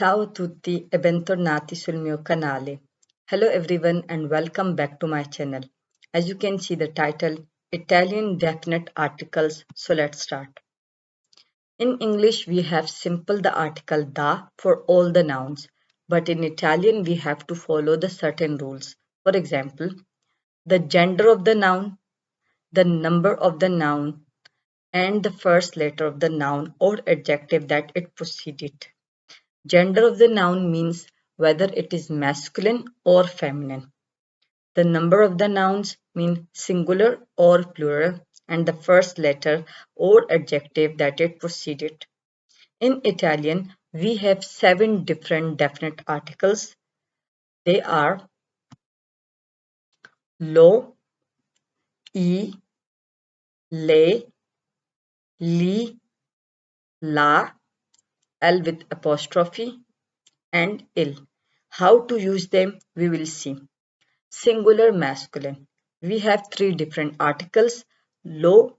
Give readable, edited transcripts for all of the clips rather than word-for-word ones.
Ciao a tutti e bentornati sul mio canale. Hello everyone and welcome back to my channel. As you can see the title, Italian definite articles, so let's start. In English we have simple the article da for all the nouns, but in Italian we have to follow the certain rules. For example, the gender of the noun, the number of the noun, and the first letter of the noun or adjective that it preceded. Gender of the noun means whether it is masculine or feminine. The number of the nouns mean singular or plural, and the first letter or adjective that it preceded. In Italian, we have 7 different definite articles. They are lo, I, le, li, la, l with apostrophe, and il. How to use them, we will see. Singular masculine. We have 3 different articles, lo,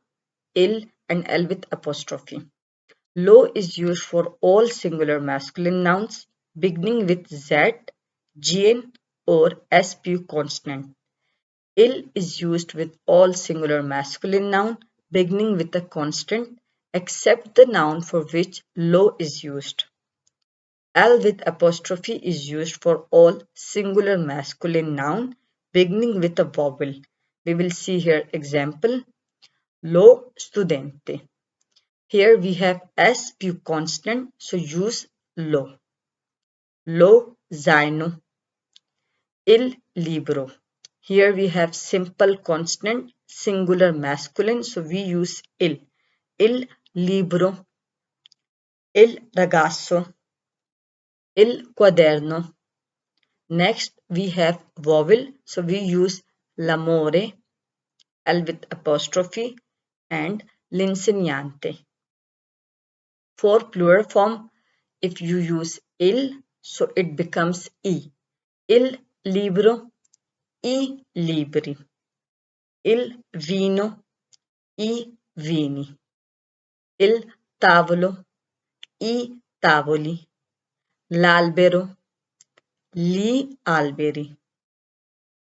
il, and l with apostrophe. Lo is used for all singular masculine nouns beginning with z, gn, or spu consonant. Il is used with all singular masculine noun beginning with a consonant except the noun for which lo is used. L with apostrophe is used for all singular masculine noun beginning with a vowel. We will see here example, lo studente. Here we have SPU consonant, so use lo. Lo zaino. Il libro. Here we have simple consonant, singular masculine, so we use il. Il libro. Il ragazzo. Il quaderno. Next we have vowel, so we use l'amore, L with apostrophe, and l'insegnante. For plural form, if you use il, so it becomes I. Il libro, I libri. Il vino, I vini. Il tavolo, I tavoli. L'albero, gli alberi.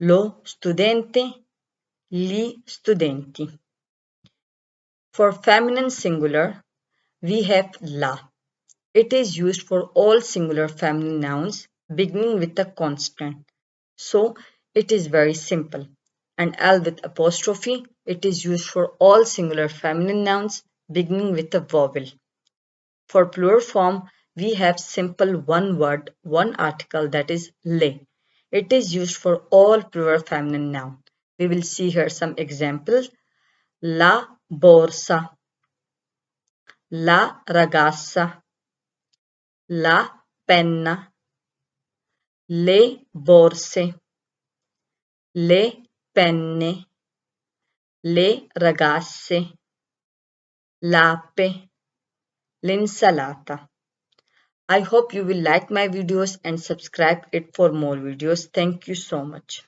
Lo studente, gli studenti. For feminine singular, we have la. It is used for all singular feminine nouns beginning with a consonant. So it is very simple. And L with apostrophe, it is used for all singular feminine nouns beginning with a vowel. For plural form, we have simple one word, one article, that is le. It is used for all plural feminine noun. We will see here some examples. La borsa, la ragazza, la penna, le borse, le penne, le ragazze, l'ape, l'insalata. I hope you will like my videos and subscribe it for more videos. Thank you so much.